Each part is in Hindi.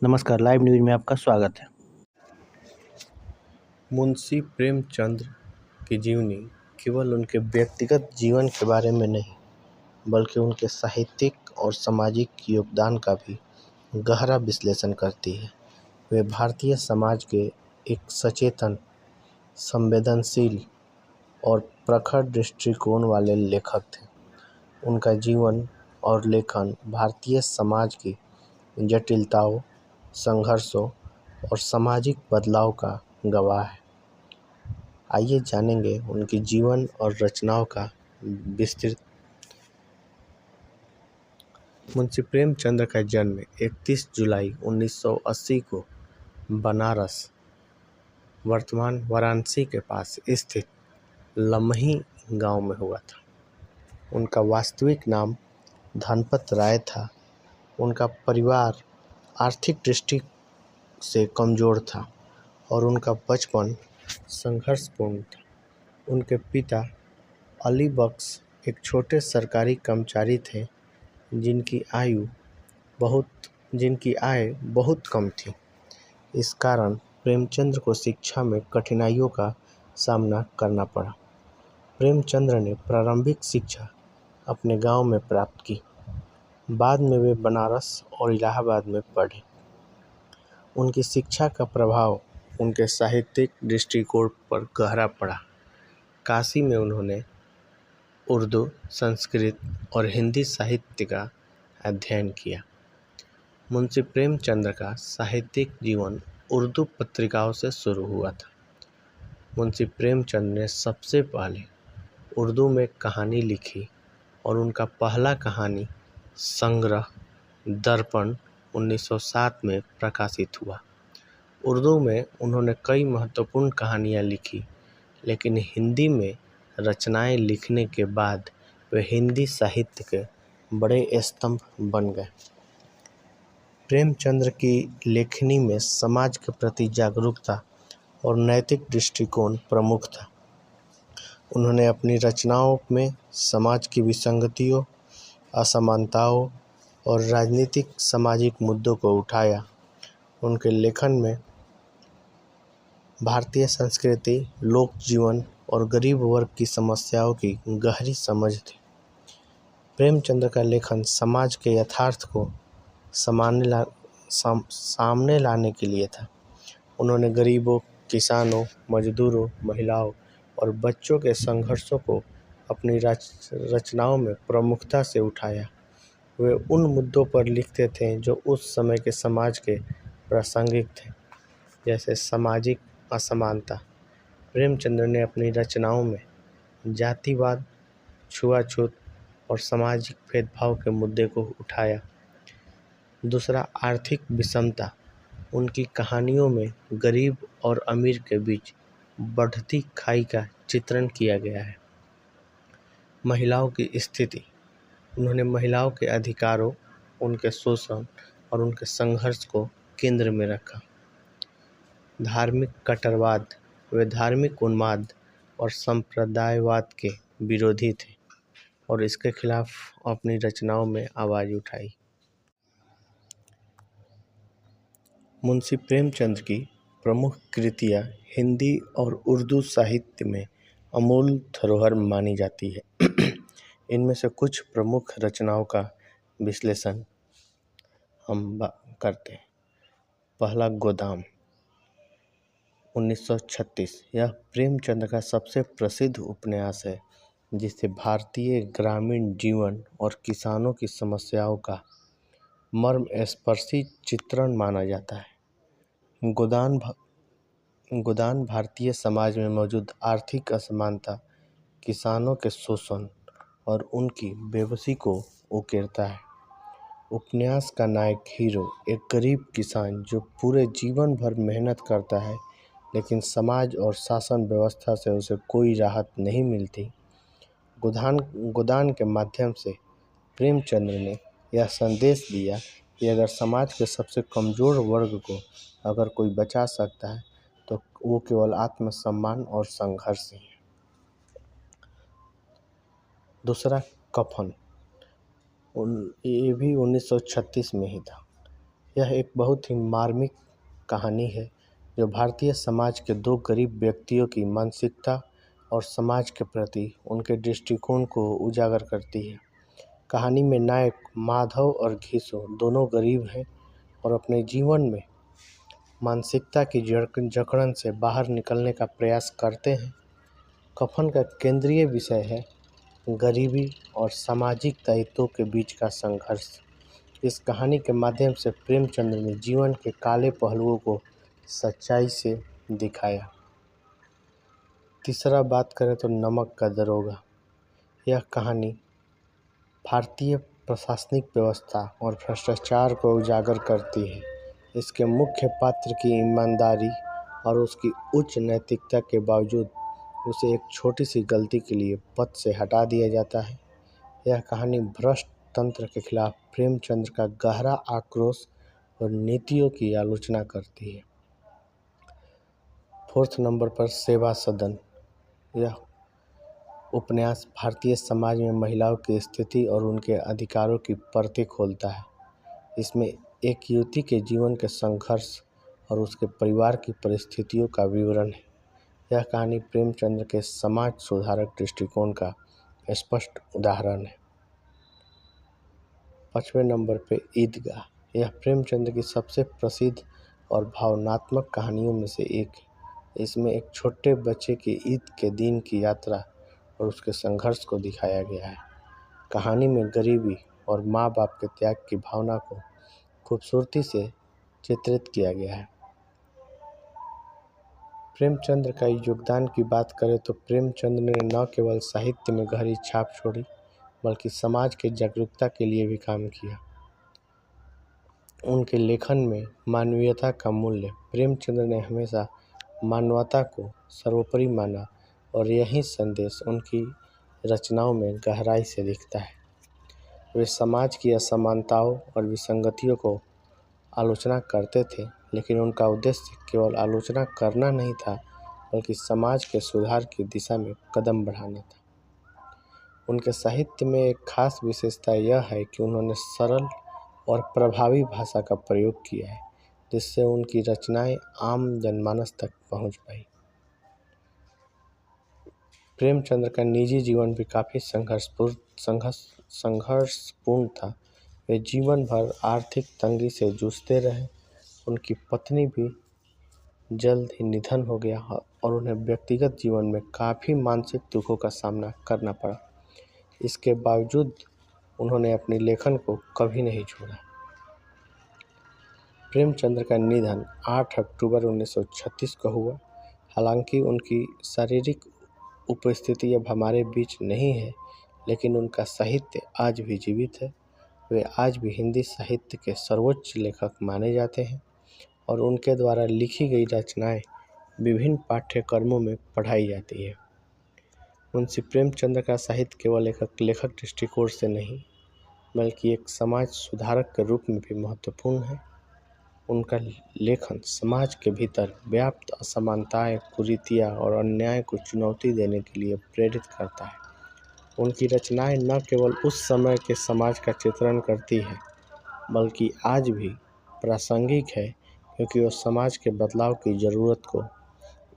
नमस्कार, लाइव न्यूज़ में आपका स्वागत है। मुंशी प्रेमचंद की जीवनी केवल उनके व्यक्तिगत जीवन के बारे में नहीं, बल्कि उनके साहित्यिक और सामाजिक योगदान का भी गहरा विश्लेषण करती है। वे भारतीय समाज के एक सचेतन, संवेदनशील और प्रखर दृष्टिकोण वाले लेखक थे। उनका जीवन और लेखन भारतीय समाज की जटिलताओं, संघर्षों और सामाजिक बदलाव का गवाह है। आइए जानेंगे उनके जीवन और रचनाओं का विस्तृत। मुंशी प्रेमचंद का जन्म 31 जुलाई 1980 को बनारस, वर्तमान वाराणसी के पास स्थित लम्ही गांव में हुआ था। उनका वास्तविक नाम धनपत राय था। उनका परिवार आर्थिक दृष्टि से कमज़ोर था और उनका बचपन संघर्षपूर्ण था। उनके पिता अली बख्श एक छोटे सरकारी कर्मचारी थे जिनकी आय बहुत कम थी। इस कारण प्रेमचंद को शिक्षा में कठिनाइयों का सामना करना पड़ा। प्रेमचंद ने प्रारंभिक शिक्षा अपने गांव में प्राप्त की। बाद में वे बनारस और इलाहाबाद में पढ़े। उनकी शिक्षा का प्रभाव उनके साहित्यिक दृष्टिकोण पर गहरा पड़ा। काशी में उन्होंने उर्दू, संस्कृत और हिंदी साहित्य का अध्ययन किया। मुंशी प्रेमचंद का साहित्यिक जीवन उर्दू पत्रिकाओं से शुरू हुआ था। मुंशी प्रेमचंद ने सबसे पहले उर्दू में कहानी लिखी और उनका पहला कहानी संग्रह दर्पण 1907 में प्रकाशित हुआ। उर्दू में उन्होंने कई महत्वपूर्ण कहानियाँ लिखी, लेकिन हिंदी में रचनाएं लिखने के बाद वे हिंदी साहित्य के बड़े स्तंभ बन गए। प्रेमचंद की लेखनी में समाज के प्रति जागरूकता और नैतिक दृष्टिकोण प्रमुख था। उन्होंने अपनी रचनाओं में समाज की विसंगतियों, असमानताओं और राजनीतिक सामाजिक मुद्दों को उठाया। उनके लेखन में भारतीय संस्कृति, लोक जीवन और गरीब वर्ग की समस्याओं की गहरी समझ थी। प्रेमचंद का लेखन समाज के यथार्थ को सामने लाने के लिए था। उन्होंने गरीबों, किसानों, मजदूरों, महिलाओं और बच्चों के संघर्षों को अपनी रचनाओं में प्रमुखता से उठाया। वे उन मुद्दों पर लिखते थे जो उस समय के समाज के प्रासंगिक थे, जैसे सामाजिक असमानता। प्रेमचंद ने अपनी रचनाओं में जातिवाद, छुआछूत और सामाजिक भेदभाव के मुद्दे को उठाया। दूसरा, आर्थिक विषमता। उनकी कहानियों में गरीब और अमीर के बीच बढ़ती खाई का चित्रण किया गया है। महिलाओं की स्थिति। उन्होंने महिलाओं के अधिकारों, उनके शोषण और उनके संघर्ष को केंद्र में रखा। धार्मिक कट्टरवाद। वे धार्मिक उन्माद और संप्रदायवाद के विरोधी थे और इसके खिलाफ अपनी रचनाओं में आवाज़ उठाई। मुंशी प्रेमचंद की प्रमुख कृतियाँ हिंदी और उर्दू साहित्य में अमूल्य धरोहर मानी जाती है। इनमें से कुछ प्रमुख रचनाओं का विश्लेषण हम करते हैं। पहला, गोदाम 1936। यह प्रेमचंद का सबसे प्रसिद्ध उपन्यास है, जिसे भारतीय ग्रामीण जीवन और किसानों की समस्याओं का मर्मस्पर्शी चित्रण माना जाता है। गोदान भारतीय समाज में मौजूद आर्थिक असमानता, किसानों के शोषण और उनकी बेबसी को उकेरता है। उपन्यास का नायक हीरो एक गरीब किसान जो पूरे जीवन भर मेहनत करता है, लेकिन समाज और शासन व्यवस्था से उसे कोई राहत नहीं मिलती। गोदान के माध्यम से प्रेमचंद ने यह संदेश दिया कि अगर समाज के सबसे कमज़ोर वर्ग को अगर कोई बचा सकता है तो वो केवल आत्मसम्मान और संघर्ष ही है। दूसरा, कफन। ये भी 1936 में ही था। यह एक बहुत ही मार्मिक कहानी है जो भारतीय समाज के दो गरीब व्यक्तियों की मानसिकता और समाज के प्रति उनके दृष्टिकोण को उजागर करती है। कहानी में नायक माधव और घीसो दोनों गरीब हैं और अपने जीवन में मानसिकता की जकड़न से बाहर निकलने का प्रयास करते हैं। कफन का केंद्रीय विषय है गरीबी और सामाजिक दायित्वों के बीच का संघर्ष। इस कहानी के माध्यम से प्रेमचंद ने जीवन के काले पहलुओं को सच्चाई से दिखाया। तीसरा बात करें तो नमक का दरोगा। यह कहानी भारतीय प्रशासनिक व्यवस्था और भ्रष्टाचार को उजागर करती है। इसके मुख्य पात्र की ईमानदारी और उसकी उच्च नैतिकता के बावजूद उसे एक छोटी सी गलती के लिए पद से हटा दिया जाता है। यह कहानी भ्रष्ट तंत्र के खिलाफ प्रेमचंद का गहरा आक्रोश और नीतियों की आलोचना करती है। फोर्थ नंबर पर सेवा सदन। यह उपन्यास भारतीय समाज में महिलाओं की स्थिति और उनके अधिकारों की परतें खोलता है। इसमें एक युवती के जीवन के संघर्ष और उसके परिवार की परिस्थितियों का विवरण है। यह कहानी प्रेमचंद के समाज सुधारक दृष्टिकोण का स्पष्ट उदाहरण है। 5वें नंबर पे ईदगाह। यह प्रेमचंद की सबसे प्रसिद्ध और भावनात्मक कहानियों में से एक है। इसमें एक छोटे बच्चे की ईद के दिन की यात्रा और उसके संघर्ष को दिखाया गया है। कहानी में गरीबी और माँ बाप के त्याग की भावना को खूबसूरती से चित्रित किया गया है। प्रेमचंद का योगदान की बात करें तो प्रेमचंद ने न केवल साहित्य में गहरी छाप छोड़ी बल्कि समाज के जागरूकता के लिए भी काम किया। उनके लेखन में मानवीयता का मूल्य। प्रेमचंद ने हमेशा मानवता को सर्वोपरि माना और यही संदेश उनकी रचनाओं में गहराई से दिखता है। वे समाज की असमानताओं और विसंगतियों को आलोचना करते थे, लेकिन उनका उद्देश्य केवल आलोचना करना नहीं था बल्कि समाज के सुधार की दिशा में कदम बढ़ाना था। उनके साहित्य में एक खास विशेषता यह है कि उन्होंने सरल और प्रभावी भाषा का प्रयोग किया है, जिससे उनकी रचनाएं आम जनमानस तक पहुंच पाई। प्रेमचंद का निजी जीवन भी काफ़ी संघर्षपूर्ण था। वे जीवन भर आर्थिक तंगी से जूझते रहे। उनकी पत्नी भी जल्द ही निधन हो गया और उन्हें व्यक्तिगत जीवन में काफ़ी मानसिक दुखों का सामना करना पड़ा। इसके बावजूद उन्होंने अपने लेखन को कभी नहीं छोड़ा। प्रेमचंद का निधन 8 अक्टूबर 1936 को हुआ। हालांकि उनकी शारीरिक उपस्थिति अब हमारे बीच नहीं है, लेकिन उनका साहित्य आज भी जीवित है। वे आज भी हिंदी साहित्य के सर्वोच्च लेखक माने जाते हैं और उनके द्वारा लिखी गई रचनाएं विभिन्न पाठ्यक्रमों में पढ़ाई जाती है। मुंशी प्रेमचंद का साहित्य केवल एक लेखक दृष्टिकोण से नहीं बल्कि एक समाज सुधारक के रूप में भी महत्वपूर्ण है। उनका लेखन समाज के भीतर व्याप्त असमानताएं, कुरीतियां और अन्याय को चुनौती देने के लिए प्रेरित करता है। उनकी रचनाएं न केवल उस समय के समाज का चित्रण करती है बल्कि आज भी प्रासंगिक है, क्योंकि वो समाज के बदलाव की ज़रूरत को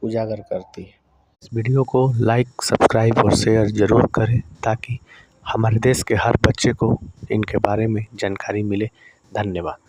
उजागर करती है। इस वीडियो को लाइक, सब्सक्राइब और शेयर ज़रूर करें ताकि हमारे देश के हर बच्चे को इनके बारे में जानकारी मिले। धन्यवाद।